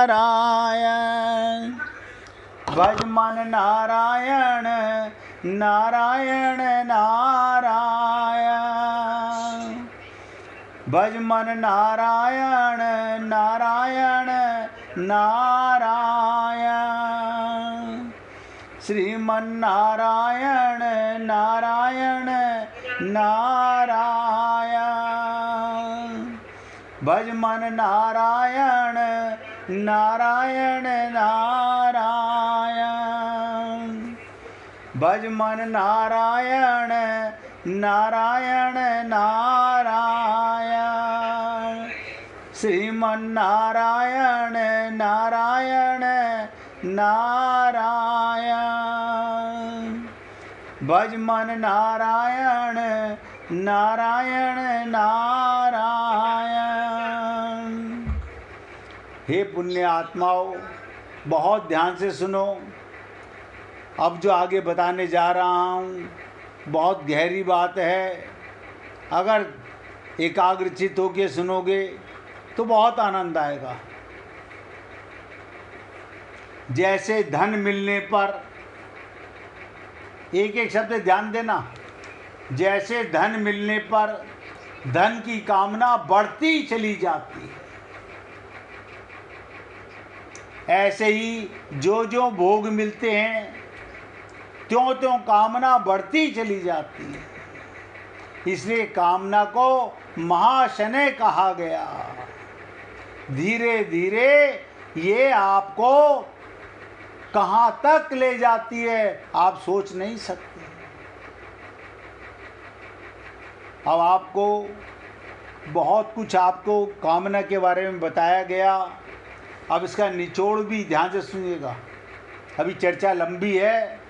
नारायण भज मन नारायण नारायण नारायण भज मन नारायण नारायण नारायण श्रीमन नारायण नारायण नारायण भज मन नारायण नारायण नारायण भज मन नारायण नारायण नारायण श्रीमन नारायण नारायण नारायण भज मन नारायण नारायण नारायण। हे पुण्य आत्माओं, बहुत ध्यान से सुनो। अब जो आगे बताने जा रहा हूँ बहुत गहरी बात है। अगर एकाग्रचित होकर सुनोगे तो बहुत आनंद आएगा। जैसे धन मिलने पर, एक एक शब्द ध्यान देना, जैसे धन मिलने पर धन की कामना बढ़ती चली जाती है, ऐसे ही जो जो भोग मिलते हैं त्यों त्यों कामना बढ़ती चली जाती है। इसलिए कामना को महाशनय कहा गया। धीरे धीरे ये आपको कहाँ तक ले जाती है आप सोच नहीं सकते। अब आपको बहुत कुछ आपको कामना के बारे में बताया गया। अब इसका निचोड़ भी ध्यान से सुनिएगा। अभी चर्चा लंबी है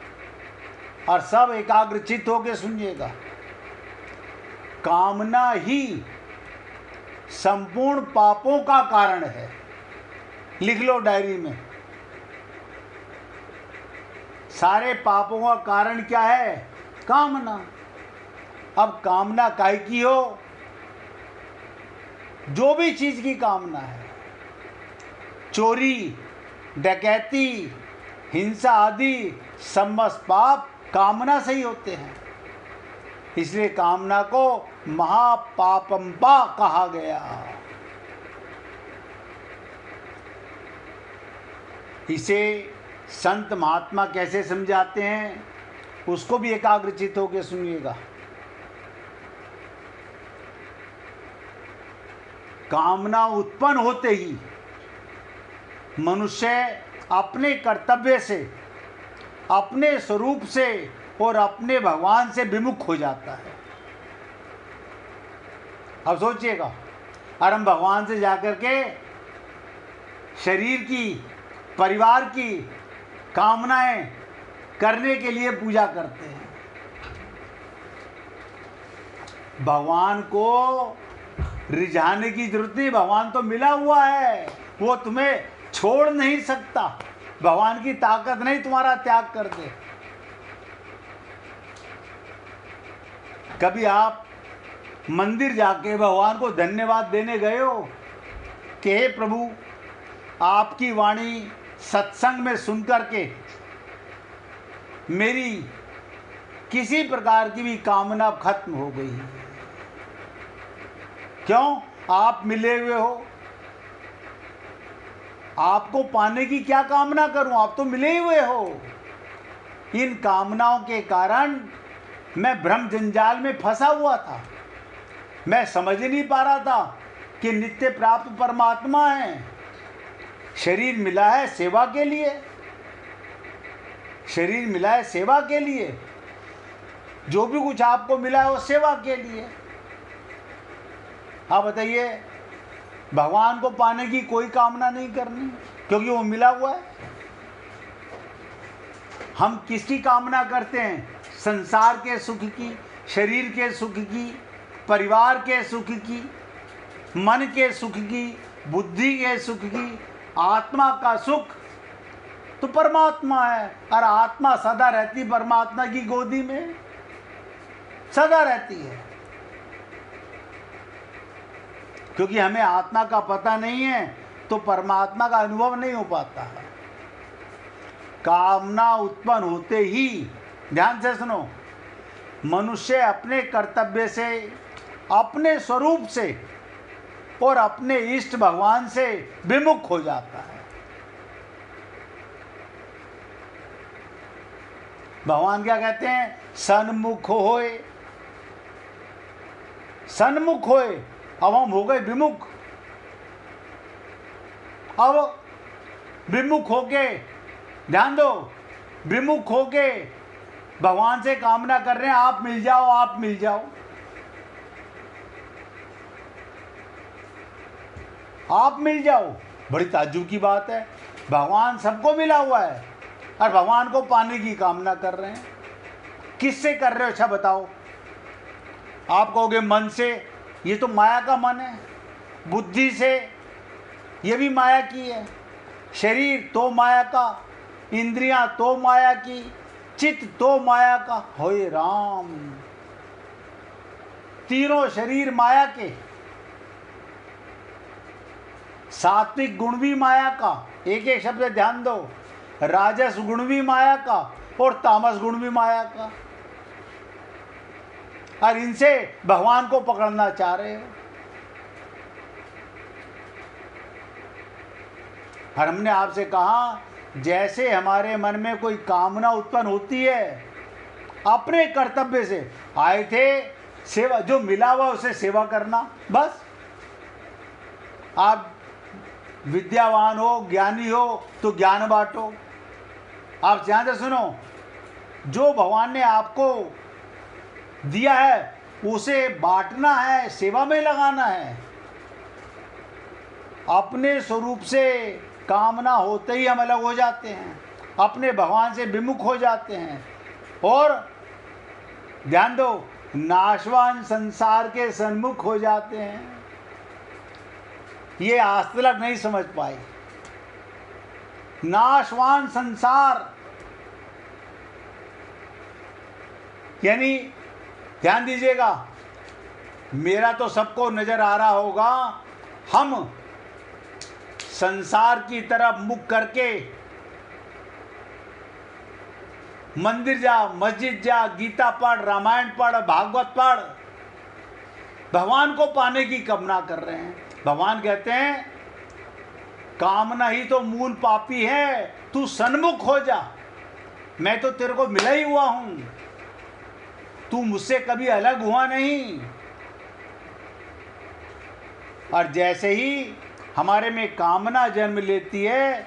और सब एकाग्रचित होकर सुनिएगा। कामना ही संपूर्ण पापों का कारण है। लिख लो डायरी में। सारे पापों का कारण क्या है? कामना। अब कामना काय की हो? जो भी चीज की कामना है, चोरी, डकैती, हिंसा आदि समस्त पाप कामना से ही होते हैं। इसलिए कामना को महापापंपा कहा गया। इसे संत महात्मा कैसे समझाते हैं उसको भी एकाग्रचित होकर सुनिएगा। कामना उत्पन्न होते ही मनुष्य अपने कर्तव्य से, अपने स्वरूप से और अपने भगवान से विमुख हो जाता है। अब सोचिएगा, और हम भगवान से जाकर के शरीर की, परिवार की कामनाएं करने के लिए पूजा करते हैं। भगवान को रिझाने की जरूरत नहीं। भगवान तो मिला हुआ है, वो तुम्हें छोड़ नहीं सकता। भगवान की ताकत नहीं तुम्हारा त्याग कर दे। कभी आप मंदिर जाके भगवान को धन्यवाद देने गए हो कि हे प्रभु, आपकी वाणी सत्संग में सुन करके मेरी किसी प्रकार की भी कामना खत्म हो गई। क्यों? आप मिले हुए हो। आपको पाने की क्या कामना करूं? आप तो मिले हुए हो। इन कामनाओं के कारण मैं भ्रम जंजाल में फंसा हुआ था। मैं समझ नहीं पा रहा था कि नित्य प्राप्त परमात्मा है। शरीर मिला है सेवा के लिए। शरीर मिला है सेवा के लिए। जो भी कुछ आपको मिला है वो सेवा के लिए। आप बताइए, भगवान को पाने की कोई कामना नहीं करनी क्योंकि वो मिला हुआ है। हम किसकी कामना करते हैं? संसार के सुख की, शरीर के सुख की, परिवार के सुख की, मन के सुख की, बुद्धि के सुख की। आत्मा का सुख तो परमात्मा है, और आत्मा सदा रहती परमात्मा की गोदी में, सदा रहती है। क्योंकि हमें आत्मा का पता नहीं है तो परमात्मा का अनुभव नहीं हो पाता है। कामना उत्पन्न होते ही, ध्यान से सुनो, मनुष्य अपने कर्तव्य से, अपने स्वरूप से और अपने इष्ट भगवान से विमुख हो जाता है। भगवान क्या कहते हैं? सन्मुख होए, सन्मुख होए। अब हम हो गए विमुख। अब विमुख होके, ध्यान दो, विमुख होके भगवान से कामना कर रहे हैं, आप मिल जाओ, आप मिल जाओ, आप मिल जाओ। बड़ी ताज्जुब की बात है। भगवान सबको मिला हुआ है और भगवान को पाने की कामना कर रहे हैं। किससे कर रहे हो? अच्छा बताओ। आप कहोगे मन से, ये तो माया का मन है। बुद्धि से, ये भी माया की है। शरीर तो माया का, इंद्रियां तो माया की, चित्त तो माया का। होए राम, तीनों शरीर माया के। सात्विक गुण भी माया का, एक एक शब्द ध्यान दो। राजस गुण भी माया का और तामस गुण भी माया का। और इनसे भगवान को पकड़ना चाह रहे हो। और हमने आपसे कहा, जैसे हमारे मन में कोई कामना उत्पन्न होती है, अपने कर्तव्य से आए थे, सेवा जो मिला हुआ उसे सेवा करना, बस। आप विद्यावान हो, ज्ञानी हो तो ज्ञान बांटो। आप ध्यान से सुनो, जो भगवान ने आपको दिया है उसे बांटना है, सेवा में लगाना है। अपने स्वरूप से कामना होते ही हम अलग हो जाते हैं, अपने भगवान से विमुख हो जाते हैं और ध्यान दो, नाशवान संसार के सन्मुख हो जाते हैं। ये आज तक नहीं समझ पाए। नाशवान संसार यानी, ध्यान दीजिएगा, मेरा तो सबको नजर आ रहा होगा, हम संसार की तरफ मुख करके मंदिर जा, मस्जिद जा, गीता पढ़, रामायण पढ़, भागवत पढ़, भगवान को पाने की कामना कर रहे हैं। भगवान कहते हैं, कामना ही तो मूल पापी है, तू सन्मुख हो जा। मैं तो तेरे को मिला ही हुआ हूं, तू मुझसे कभी अलग हुआ नहीं। और जैसे ही हमारे में कामना जन्म लेती है,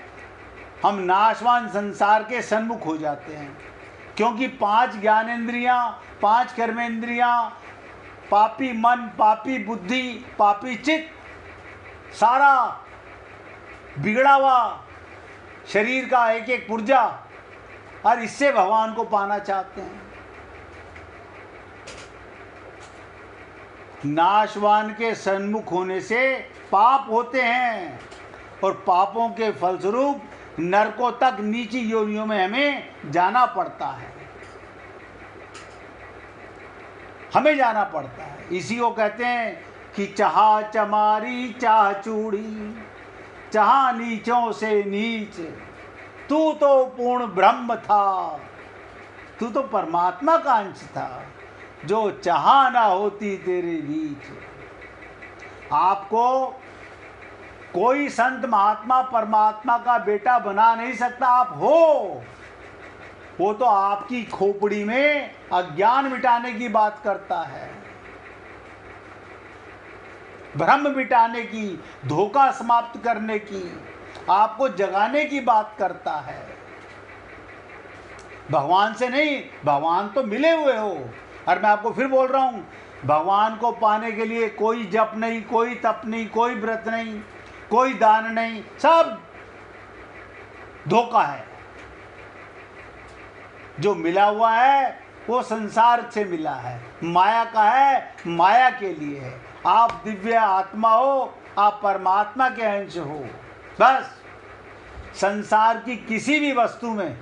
हम नाशवान संसार के सन्मुख हो जाते हैं। क्योंकि 5 ज्ञानेंद्रियां, 5 कर्मेंद्रियां, पापी मन, पापी बुद्धि, पापी चित्त, सारा बिगड़ा हुआ शरीर का एक एक पुर्जा, और इससे भगवान को पाना चाहते हैं। नाशवान के सन्मुख होने से पाप होते हैं और पापों के फलस्वरूप नरकों तक, नीची योनियों में हमें जाना पड़ता है, हमें जाना पड़ता है। इसी को कहते हैं कि चाह चमारी चाह चूड़ी, चाह नीचों से नीच, तू तो पूर्ण ब्रह्म था, तू तो परमात्मा का अंश था, जो चाह ना होती तेरे बीच। आपको कोई संत महात्मा परमात्मा का बेटा बना नहीं सकता। आप हो, वो तो आपकी खोपड़ी में अज्ञान मिटाने की बात करता है, भ्रम मिटाने की, धोखा समाप्त करने की, आपको जगाने की बात करता है। भगवान से नहीं, भगवान तो मिले हुए हो। और मैं आपको फिर बोल रहा हूं, भगवान को पाने के लिए कोई जप नहीं, कोई तप नहीं, कोई व्रत नहीं, कोई दान नहीं, सब धोखा है। जो मिला हुआ है वो संसार से मिला है, माया का है, माया के लिए है। आप दिव्य आत्मा हो, आप परमात्मा के अंश हो। बस संसार की किसी भी वस्तु में,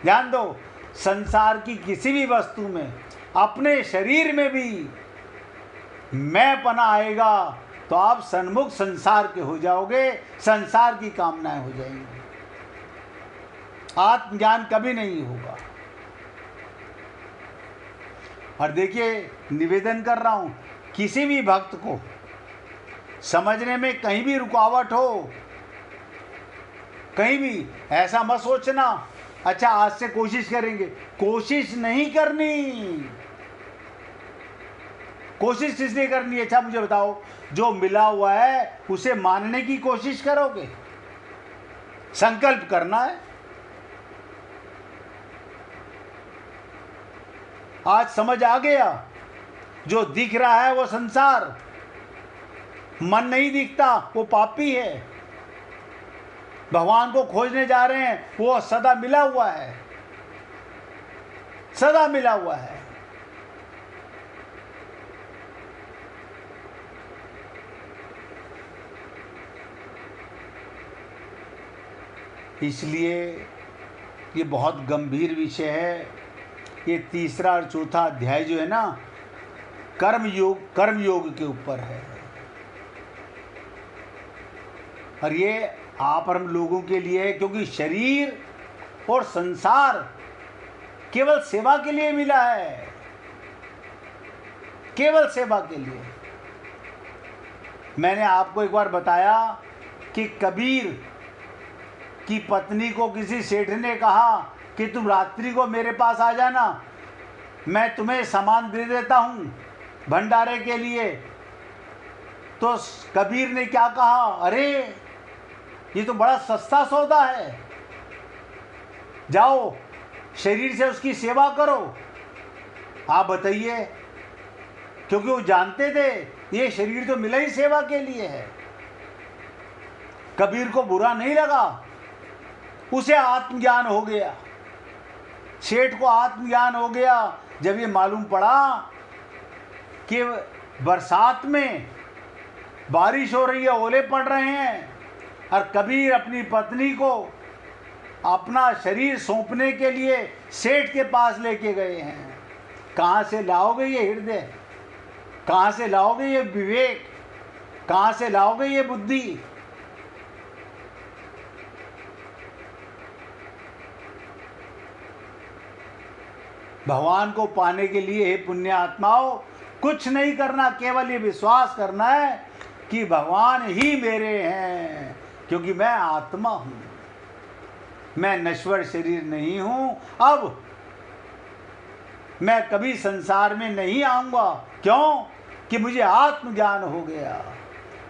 ध्यान दो, संसार की किसी भी वस्तु में, अपने शरीर में भी मैं पना आएगा तो आप सन्मुख संसार के हो जाओगे, संसार की कामनाएं हो जाएंगी, आत्मज्ञान कभी नहीं होगा। और देखिए, निवेदन कर रहा हूं, किसी भी भक्त को समझने में कहीं भी रुकावट हो, कहीं भी ऐसा मत सोचना अच्छा आज से कोशिश करेंगे, कोशिश नहीं करनी। कोशिश इसलिए करनी है, अच्छा मुझे बताओ, जो मिला हुआ है उसे मानने की कोशिश करोगे, संकल्प करना है। आज समझ आ गया, जो दिख रहा है वो संसार, मन नहीं दिखता वो पापी है। भगवान को खोजने जा रहे हैं, वो सदा मिला हुआ है, सदा मिला हुआ है। इसलिए ये बहुत गंभीर विषय है। ये तीसरा और चौथा अध्याय जो है ना, कर्मयोग के ऊपर है। और ये आप हम लोगों के लिए है, क्योंकि शरीर और संसार केवल सेवा के लिए मिला है, केवल सेवा के लिए। मैंने आपको एक बार बताया कि कबीर की पत्नी को किसी सेठ ने कहा कि तुम रात्रि को मेरे पास आ जाना, मैं तुम्हें सामान दे देता हूं भंडारे के लिए। तो कबीर ने क्या कहा, अरे ये तो बड़ा सस्ता सौदा है, जाओ शरीर से उसकी सेवा करो। आप बताइए, क्योंकि वो जानते थे ये शरीर तो मिला ही सेवा के लिए है। कबीर को बुरा नहीं लगा, उसे आत्मज्ञान हो गया, सेठ को आत्मज्ञान हो गया जब ये मालूम पड़ा कि बरसात में बारिश हो रही है, ओले पड़ रहे हैं, और कबीर अपनी पत्नी को अपना शरीर सौंपने के लिए सेठ के पास लेके गए हैं। कहाँ से लाओगे ये हृदय, कहाँ से लाओगे ये विवेक, कहाँ से लाओगे ये बुद्धि? भगवान को पाने के लिए हे पुण्य आत्माओं कुछ नहीं करना, केवल ये विश्वास करना है कि भगवान ही मेरे हैं, क्योंकि मैं आत्मा हूं, मैं नश्वर शरीर नहीं हूं। अब मैं कभी संसार में नहीं आऊंगा, क्यों कि मुझे आत्मज्ञान हो गया।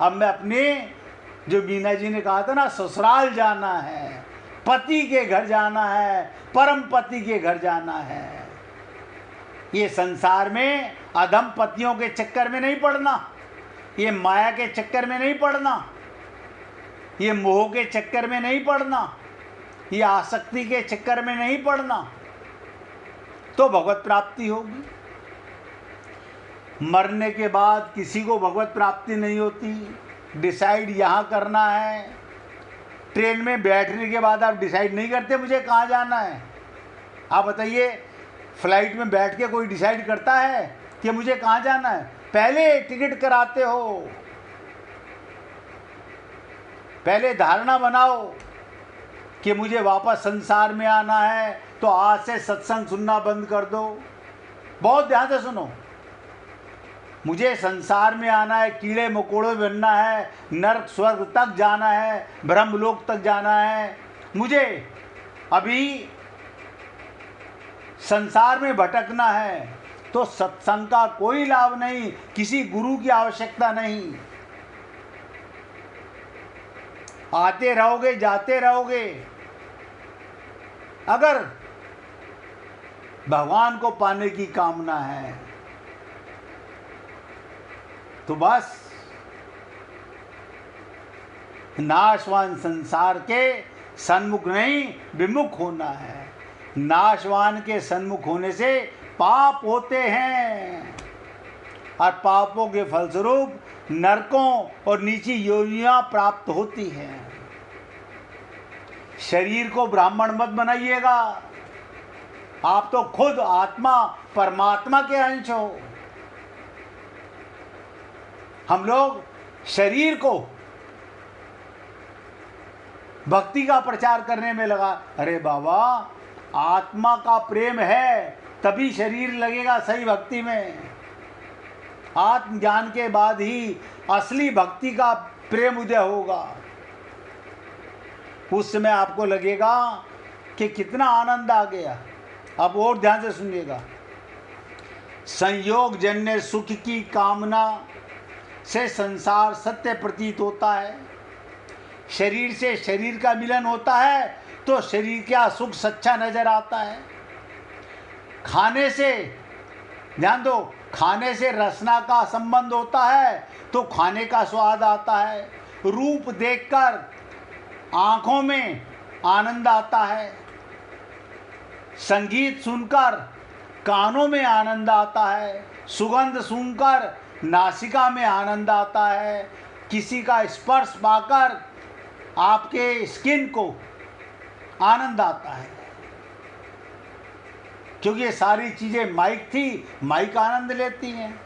अब मैं अपने, जो बीना जी ने कहा था ना, ससुराल जाना है, पति के घर जाना है, परम पति के घर जाना है। ये संसार में अधम पतियों के चक्कर में नहीं पड़ना, ये माया के चक्कर में नहीं पड़ना, ये मोह के चक्कर में नहीं पड़ना, ये आसक्ति के चक्कर में नहीं पड़ना, तो भगवत प्राप्ति होगी। मरने के बाद किसी को भगवत प्राप्ति नहीं होती। डिसाइड यहाँ करना है, ट्रेन में बैठने के बाद आप डिसाइड नहीं करते मुझे कहाँ जाना है। आप बताइए, फ्लाइट में बैठ के कोई डिसाइड करता है कि मुझे कहाँ जाना है? पहले टिकट कराते हो, पहले धारणा बनाओ कि मुझे वापस संसार में आना है, तो आज से सत्संग सुनना बंद कर दो। बहुत ध्यान से सुनो, मुझे संसार में आना है, कीड़े मकोड़े बनना है, नरक स्वर्ग तक जाना है, ब्रह्मलोक तक जाना है। मुझे अभी संसार में भटकना है, तो सत्संग का कोई लाभ नहीं, किसी गुरु की आवश्यकता नहीं। आते रहोगे, जाते रहोगे। अगर भगवान को पाने की कामना है तो बस नाशवान संसार के सन्मुख नहीं, विमुख होना है। नाशवान के सन्मुख होने से पाप होते हैं, और पापों के फलस्वरूप नरकों और नीची योनियां प्राप्त होती हैं। शरीर को ब्राह्मण मत बनाइएगा, आप तो खुद आत्मा परमात्मा के अंश हो। हम लोग शरीर को भक्ति का प्रचार करने में लगा। अरे बाबा, आत्मा का प्रेम है तभी शरीर लगेगा सही भक्ति में। आत्मज्ञान के बाद ही असली भक्ति का प्रेम उदय होगा। उस समय आपको लगेगा कि कितना आनंद आ गया। अब और ध्यान से सुनिएगा। संयोग जन्य सुख की कामना से संसार सत्य प्रतीत होता है। शरीर से शरीर का मिलन होता है तो शरीर का सुख सच्चा नजर आता है। खाने से, ध्यान दो, खाने से रसना का संबंध होता है तो खाने का स्वाद आता है। रूप देखकर आंखों में आनंद आता है। संगीत सुनकर कानों में आनंद आता है। सुगंध सुनकर नासिका में आनंद आता है। किसी का स्पर्श पाकर आपके स्किन को आनंद आता है। क्योंकि ये सारी चीजें माइक थी, माइक आनंद लेती हैं।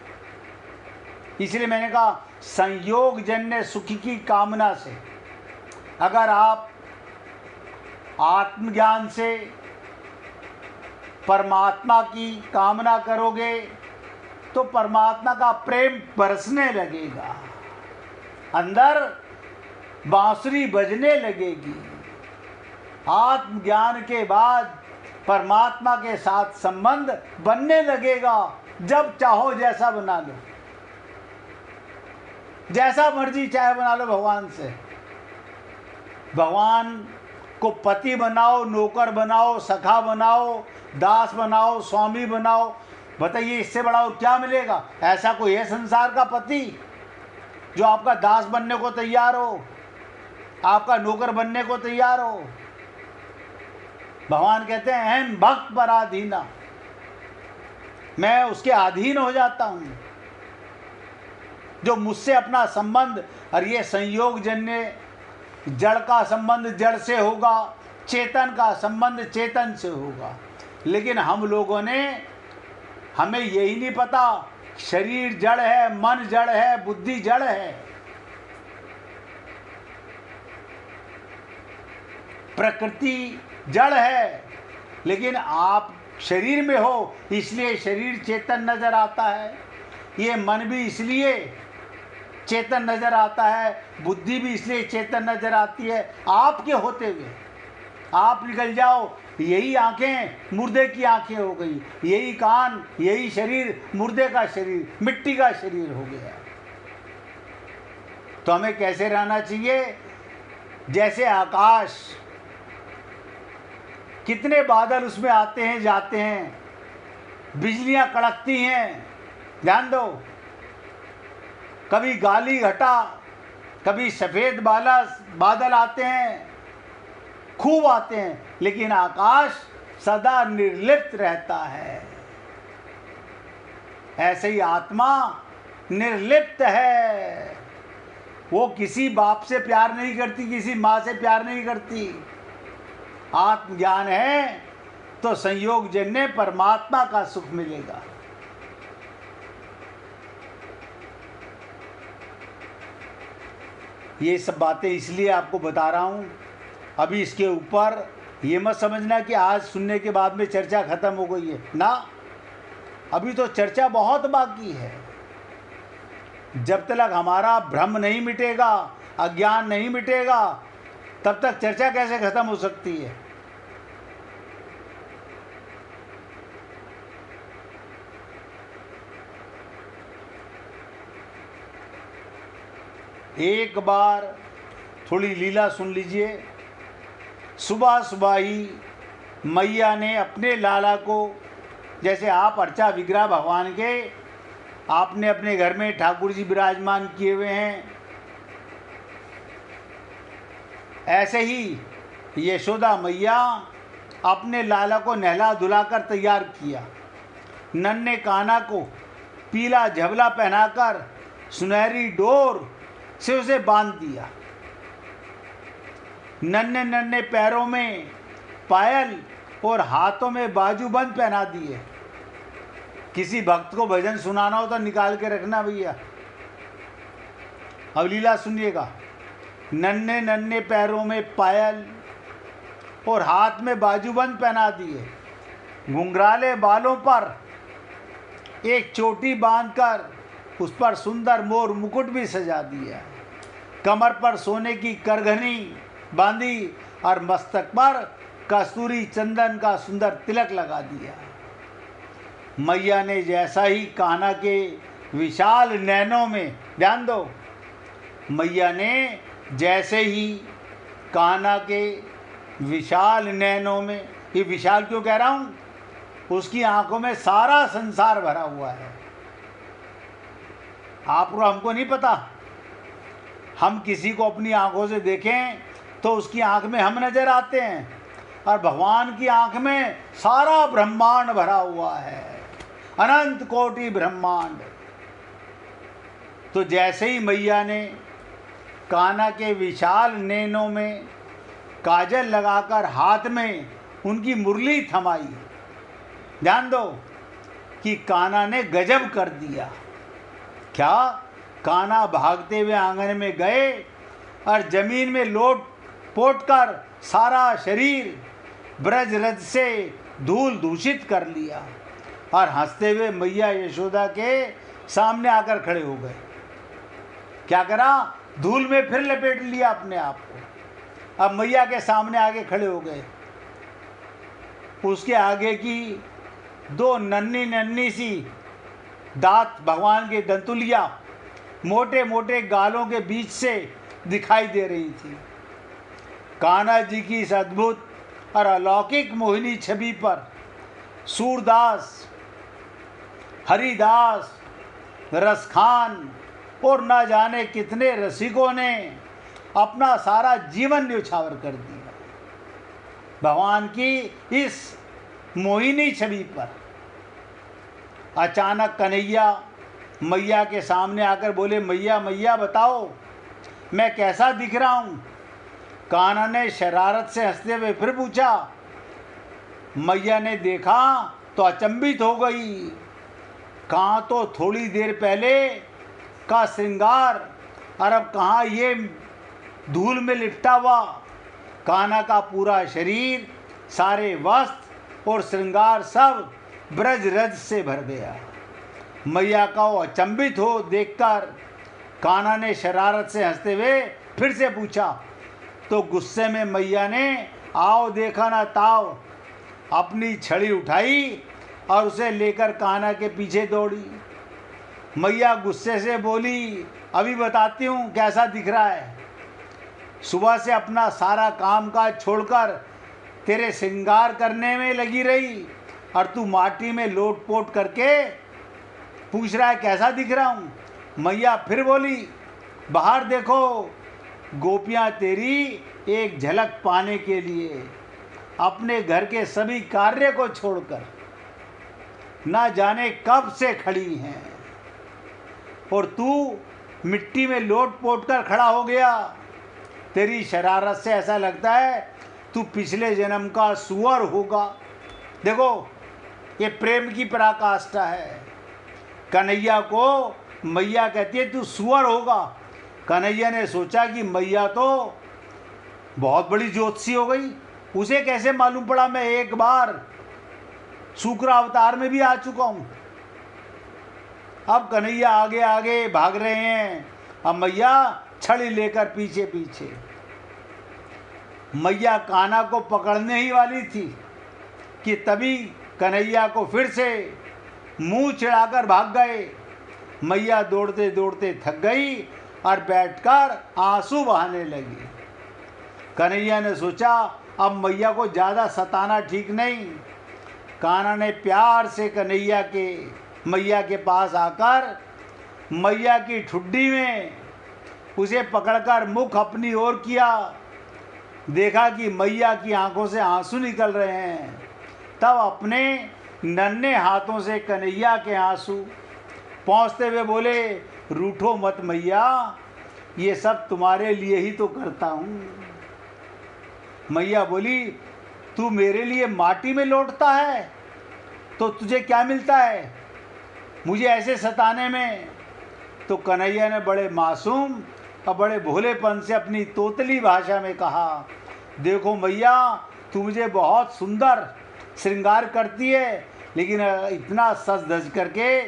इसलिए मैंने कहा संयोग जन्य सुख की कामना से अगर आप आत्मज्ञान से परमात्मा की कामना करोगे तो परमात्मा का प्रेम बरसने लगेगा, अंदर बांसुरी बजने लगेगी। आत्मज्ञान के बाद परमात्मा के साथ संबंध बनने लगेगा। जब चाहो जैसा बना लो, जैसा मर्जी चाहे बना लो भगवान से। भगवान को पति बनाओ, नौकर बनाओ, सखा बनाओ, दास बनाओ, स्वामी बनाओ। बताइए इससे बड़ा और क्या मिलेगा? ऐसा कोई है संसार का पति जो आपका दास बनने को तैयार हो, आपका नौकर बनने को तैयार हो? भगवान कहते हैं अहम भक्त पराधीना, मैं उसके अधीन हो जाता हूं जो मुझसे अपना संबंध। और ये संयोग जन्य जड़ का संबंध जड़ से होगा, चेतन का संबंध चेतन से होगा। लेकिन हम लोगों ने, हमें यही नहीं पता शरीर जड़ है, मन जड़ है, बुद्धि जड़ है, प्रकृति जड़ है। लेकिन आप शरीर में हो इसलिए शरीर चेतन नजर आता है, ये मन भी इसलिए चेतन नजर आता है, बुद्धि भी इसलिए चेतन नजर आती है। आपके होते हुए आप निकल जाओ, यही आंखें मुर्दे की आंखें हो गई, यही कान, यही शरीर मुर्दे का शरीर, मिट्टी का शरीर हो गया। तो हमें कैसे रहना चाहिए? जैसे आकाश, कितने बादल उसमें आते हैं जाते हैं, बिजलियां कड़कती हैं, ध्यान दो, कभी गाली घटा, कभी सफेद बादल आते हैं, खूब आते हैं, लेकिन आकाश सदा निर्लिप्त रहता है। ऐसे ही आत्मा निर्लिप्त है। वो किसी बाप से प्यार नहीं करती, किसी माँ से प्यार नहीं करती। आत्मज्ञान है तो संयोग जन्य परमात्मा का सुख मिलेगा। ये सब बातें इसलिए आपको बता रहा हूँ। अभी इसके ऊपर ये मत समझना कि आज सुनने के बाद में चर्चा खत्म हो गई है ना, अभी तो चर्चा बहुत बाकी है। जब तक हमारा भ्रम नहीं मिटेगा, अज्ञान नहीं मिटेगा, तब तक चर्चा कैसे खत्म हो सकती है? एक बार थोड़ी लीला सुन लीजिए। सुबह सुबह ही मैया ने अपने लाला को, जैसे आप अर्चा विग्रह भगवान के आपने अपने घर में ठाकुर जी विराजमान किए हुए हैं, ऐसे ही यशोदा मैया अपने लाला को नहला धुलाकर तैयार किया। नन्हे काना को पीला झबला पहनाकर सुनहरी डोर से उसे बांध दिया। नन्हे नन्हे पैरों में पायल और हाथों में बाजूबंद पहना दिए। किसी भक्त को भजन सुनाना हो तो निकाल के रखना भैया। अब लीला सुनिएगा। नन्हे नन्हे पैरों में पायल और हाथ में बाजूबंद पहना दिए, घुंघराले बालों पर एक चोटी बांधकर उस पर सुंदर मोर मुकुट भी सजा दिया, कमर पर सोने की करघनी बांधी और मस्तक पर कस्तूरी चंदन का सुंदर तिलक लगा दिया। मैया ने जैसा ही कान्हा के विशाल नैनों में, ध्यान दो, मैया ने जैसे ही कान्हा के विशाल नैनों में, ये विशाल क्यों कह रहा हूँ, उसकी आंखों में सारा संसार भरा हुआ है। आपको हमको नहीं पता, हम किसी को अपनी आंखों से देखें तो उसकी आंख में हम नजर आते हैं, और भगवान की आंख में सारा ब्रह्मांड भरा हुआ है, अनंत कोटि ब्रह्मांड। तो जैसे ही मैया ने कान्हा के विशाल नैनों में काजल लगाकर हाथ में उनकी मुरली थमाई, ध्यान दो कि कान्हा ने गजब कर दिया। क्या? कान्हा भागते हुए आंगन में गए और जमीन में लोट पोट कर सारा शरीर ब्रज रज से धूल दूषित कर लिया और हंसते हुए मैया यशोदा के सामने आकर खड़े हो गए। क्या करा? धूल में फिर लपेट लिया अपने आप को। अब मैया के सामने आके खड़े हो गए। उसके आगे की दो नन्ही नन्ही सी दांत, भगवान के दंतुलिया मोटे मोटे गालों के बीच से दिखाई दे रही थी। कान्हा जी की इस अद्भुत और अलौकिक मोहिनी छवि पर सूरदास, हरिदास, रसखान और न जाने कितने रसिकों ने अपना सारा जीवन न्यौछावर कर दिया। भगवान की इस मोहिनी छवि पर अचानक कन्हैया मैया के सामने आकर बोले, मैया मैया बताओ मैं कैसा दिख रहा हूँ? कान्हा ने शरारत से हंसते हुए फिर पूछा। मैया ने देखा तो अचंभित हो गई। कहाँ तो थोड़ी देर पहले का श्रृंगार और अब कहाँ ये धूल में लिपटा हुआ। कान्हा का पूरा शरीर, सारे वस्त्र और श्रृंगार सब ब्रज रज से भर गया। मैया का वो अचंभित हो देखकर कान्हा ने शरारत से हंसते हुए फिर से पूछा। तो गुस्से में मैया ने आओ देखा ना ताओ अपनी छड़ी उठाई और उसे लेकर कान्हा के पीछे दौड़ी। मैया गुस्से से बोली, अभी बताती हूँ कैसा दिख रहा है। सुबह से अपना सारा कामकाज छोड़कर तेरे श्रृंगार करने में लगी रही और तू माटी में लोट पोट करके पूछ रहा है कैसा दिख रहा हूँ। मैया फिर बोली, बाहर देखो, गोपियाँ तेरी एक झलक पाने के लिए अपने घर के सभी कार्य को छोड़कर ना जाने कब से खड़ी हैं, और तू मिट्टी में लोट पोट कर खड़ा हो गया। तेरी शरारत से ऐसा लगता है तू पिछले जन्म का सुअर होगा। देखो ये प्रेम की पराकाष्ठा है। कन्हैया को मैया कहती है तू सुअर होगा। कन्हैया ने सोचा कि मैया तो बहुत बड़ी ज्योतिषी हो गई, उसे कैसे मालूम पड़ा मैं एक बार शुक्र अवतार में भी आ चुका हूँ। अब कन्हैया आगे आगे भाग रहे हैं, अब मैया छड़ी लेकर पीछे पीछे। मैया कान्हा को पकड़ने ही वाली थी कि तभी कन्हैया को फिर से मुंह चिढ़ाकर भाग गए। मैया दौड़ते दौड़ते थक गई और बैठकर आंसू बहाने लगी। कन्हैया ने सोचा अब मैया को ज़्यादा सताना ठीक नहीं। कान्हा ने प्यार से मैया के पास आकर मैया की ठुड्डी में उसे पकड़कर मुख अपनी ओर किया। देखा कि मैया की आंखों से आंसू निकल रहे हैं। तब अपने नन्हे हाथों से कन्हैया के आंसू पहुँचते हुए बोले, रूठो मत मैया, ये सब तुम्हारे लिए ही तो करता हूँ। मैया बोली, तू मेरे लिए माटी में लौटता है तो तुझे क्या मिलता है मुझे ऐसे सताने में? तो कन्हैया ने बड़े मासूम और बड़े भोलेपन से अपनी तोतली भाषा में कहा, देखो मैया, तू मुझे बहुत सुंदर श्रृंगार करती है, लेकिन इतना सज धज करके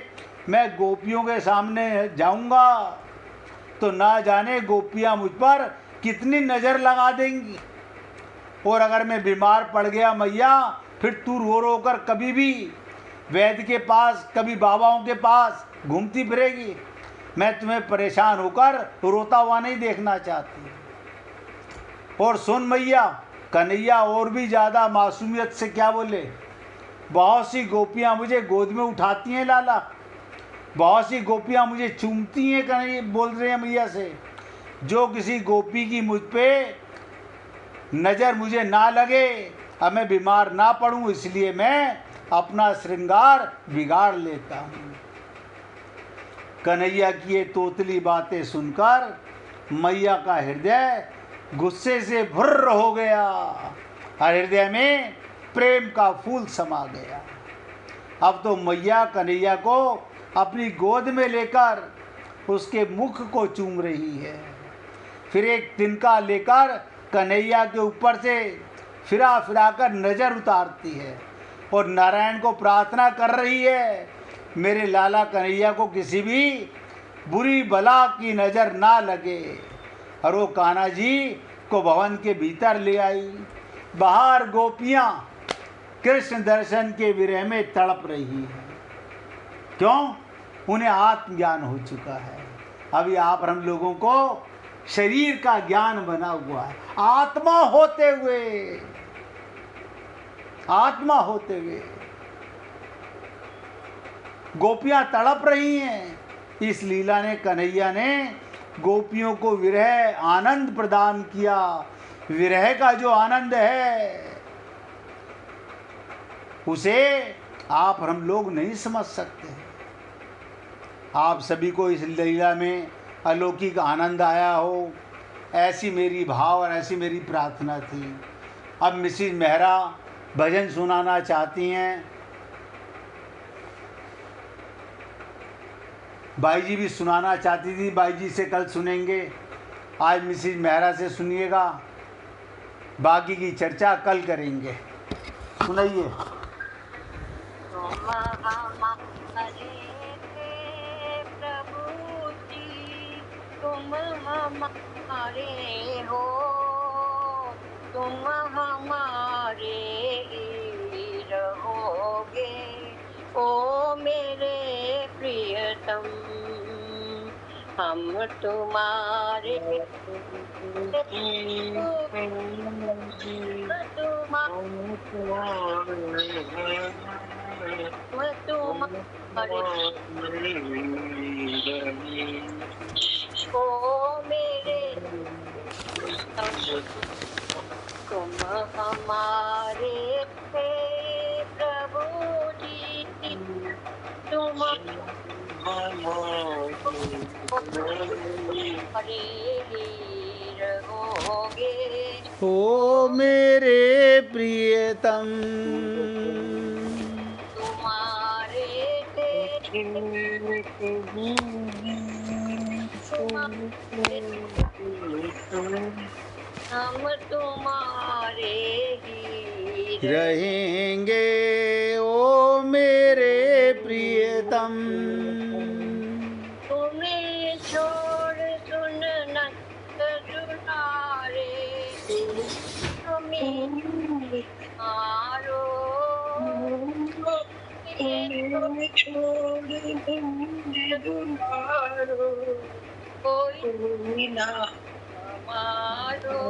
मैं गोपियों के सामने जाऊंगा तो ना जाने गोपियां मुझ पर कितनी नज़र लगा देंगी। और अगर मैं बीमार पड़ गया मैया, फिर तू रो रो कर कभी भी वैद्य के पास, कभी बाबाओं के पास घूमती फिरेगी। मैं तुम्हें परेशान होकर रोता हुआ नहीं देखना चाहती। और सुन मैया, कन्हैया और भी ज़्यादा मासूमियत से क्या बोले, बहुत सी गोपियाँ मुझे गोद में उठाती हैं लाला, बहुत सी गोपियाँ मुझे चूमती हैं, कन्हैया बोल रहे हैं मैया से। जो किसी गोपी की मुझ पे नज़र मुझे ना लगे, अब मैं बीमार ना पड़ूं, इसलिए मैं अपना श्रृंगार बिगाड़ लेता हूँ। कन्हैया की ये तोतली बातें सुनकर मैया का हृदय गुस्से से भुर्र हो गया और हृदय में प्रेम का फूल समा गया। अब तो मैया कन्हैया को अपनी गोद में लेकर उसके मुख को चूम रही है। फिर एक तिनका लेकर कन्हैया के ऊपर से फिरा फिरा कर नज़र उतारती है और नारायण को प्रार्थना कर रही है, मेरे लाला कन्हैया को किसी भी बुरी बला की नज़र ना लगे। और वो कान्हा जी को भवन के भीतर ले आई। बाहर गोपियाँ कृष्ण दर्शन के विरह में तड़प रही हैं। क्यों? उन्हें आत्मज्ञान हो चुका है। अभी आप हम लोगों को शरीर का ज्ञान बना हुआ है। आत्मा होते हुए गोपियां तड़प रही हैं। इस लीला ने, कन्हैया ने गोपियों को विरह आनंद प्रदान किया। विरह का जो आनंद है उसे आप हम लोग नहीं समझ सकते। आप सभी को इस लीला में अलौकिक आनंद आया हो, ऐसी मेरी भाव और ऐसी मेरी प्रार्थना थी। अब मिसिज मेहरा भजन सुनाना चाहती हैं। भाई जी भी सुनाना चाहती थी, भाई जी से कल सुनेंगे। आज मिसिज मेहरा से सुनिएगा, बाकी की चर्चा कल करेंगे। सुनाइए। तुम हमारे हो, तुम हमारे ही रहोगे, ओ मेरे प्रियतम। हम तुम्हारे ओ मेरे तुम हमारे थे प्रभु जी, तुम हमारे ही रहोगे, ओ मेरे प्रियतम। तुम्हारे हम तुम्हारे ही रहेंगे, ओ मेरे प्रियतम। तुम्हें छोड़ सुन न जुनारे, तुम्हें मारो छोड़ कोई ना हमारो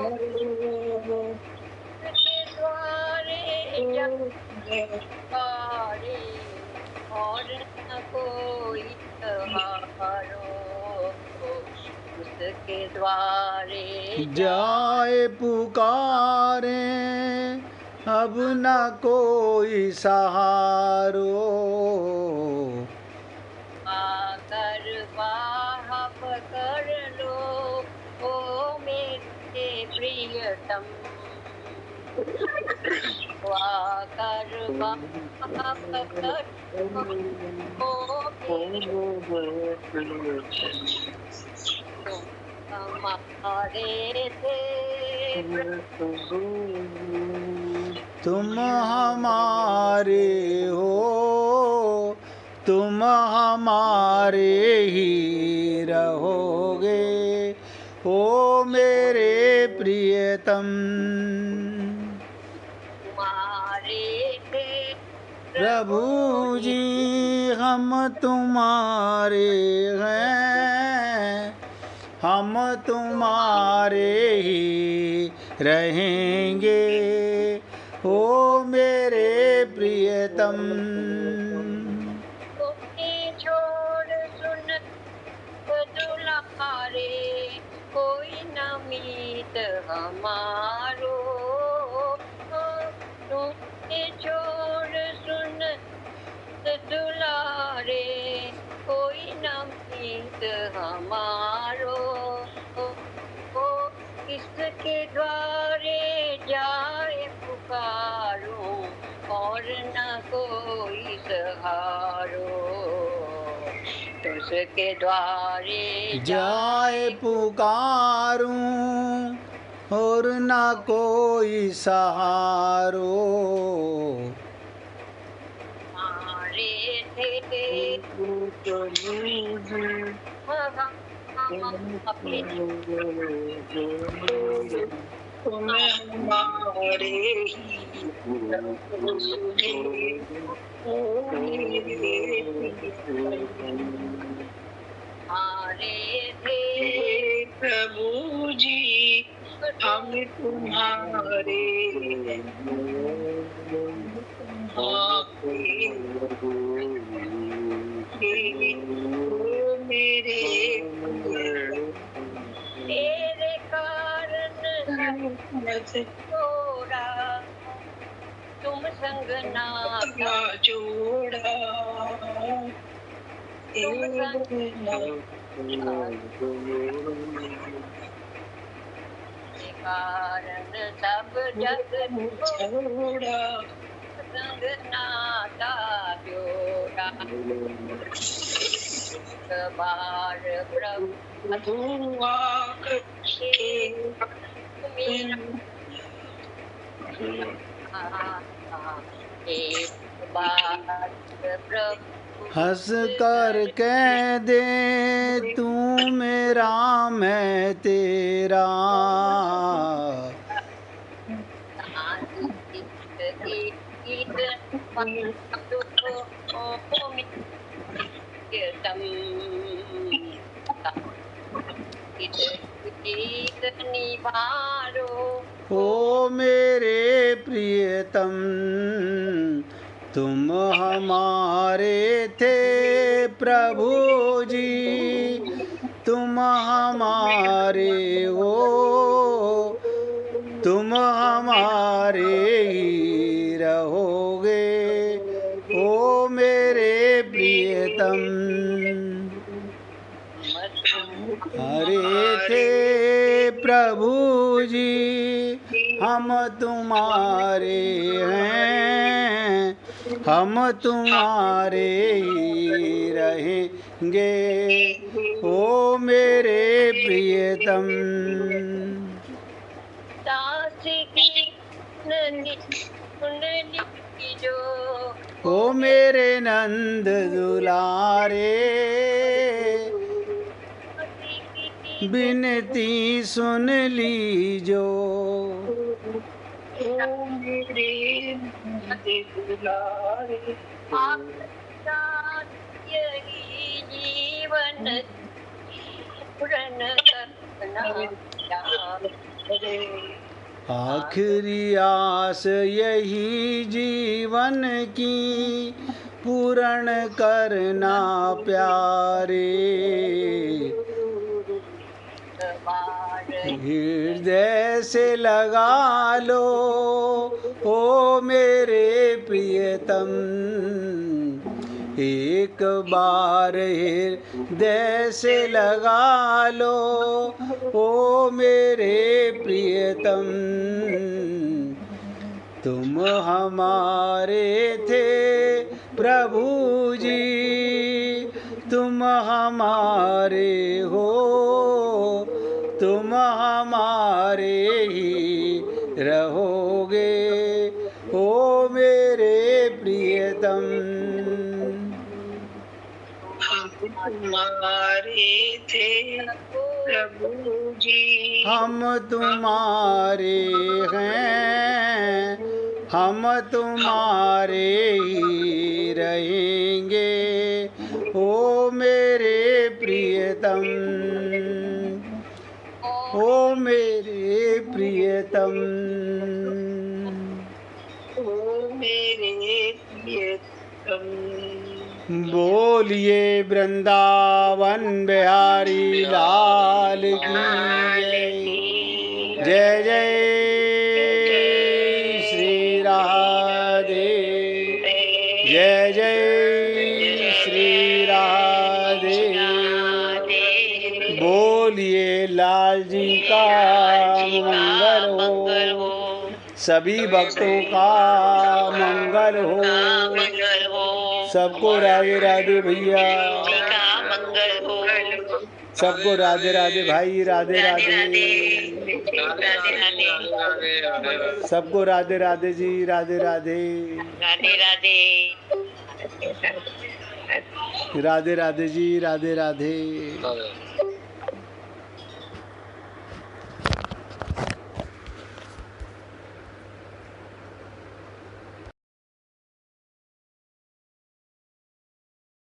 के द्वारे जगारे, और न कोई सहारो उसके द्वारे जाए पुकारे, अब न कोई सहारो। आकर बाह पकड़ लो, ओ मेरे प्रियतम। आकर बाह पकड़ लो, ओ मेरे हमारे थे तुम हमारे हो, तुम हमारे ही रहोगे, ओ मेरे प्रियतम। तुम्हारे थे प्रभु जी हम तुम्हारे हैं, हम तुम्हारे ही रहेंगे, ओ मेरे प्रियतम। तुम्हें छोड़ सुन दुलारे, कोई न मीत हमारो। तुम्हें छोड़ सुन दुलारे, कोई न मीत हमारो। किसके द्वारे जाए पुकारो, और न कोई सहारो। उसके द्वारे जाए पुकारूं, और ना कोई सहारो। हमारे थे तुम्हें हमारे हमारे थे प्रभु जी हम तुम्हारे मेरे तेरे कारण छोड़ा, तुम संग नाता जोड़ा के कारण सब जग छोड़ा संग नाता जोड़ा। एक बार प्रभु मेरा एक बार प्रभु हंस कर कह दे तू मेरा मैं तेरा, निवारो ओ मेरे प्रियतम। तुम हमारे थे प्रभु जी, तुम हमारे हो, तुम हमारे ही रहोगे, ओ मेरे प्रियतम। हरे थे प्रभु जी हम तुम्हारे हैं, हम तुम्हारे ही रहेंगे, ओ मेरे प्रियतम। दास की कुंडली जो ओ मेरे नंद दुलारे, बिनती सुन लीजो, आपका यही जीवन पूर्ण करना आखिरी आस यही जीवन की पूर्ण करना प्यारे, हृदय से लगा लो ओ मेरे प्रियतम, एक बार हृदय से लगा लो ओ मेरे प्रियतम। तुम हमारे थे प्रभु जी, तुम हमारे हो, तुम हमारे ही रहोगे ओ मेरे प्रियतम। हम तुम्हारे थे प्रभु जी, हम तुम्हारे हैं, हम तुम्हारे ही रहेंगे ओ मेरे प्रियतम, ओ मेरे प्रियतम। ओ मेरे प्रियतम। बोलिए वृंदावन बिहारी लाल की जय। जय जय श्री राधे, जय जय श्री राधे। बोलिए लाल जी का मंगल हो, सभी भक्तों का मंगल हो। सबको राधे राधे भैया, सबको राधे राधे भाई, राधे राधे, सबको राधे राधे जी, राधे राधे, राधे राधे, राधे राधे जी, राधे राधे।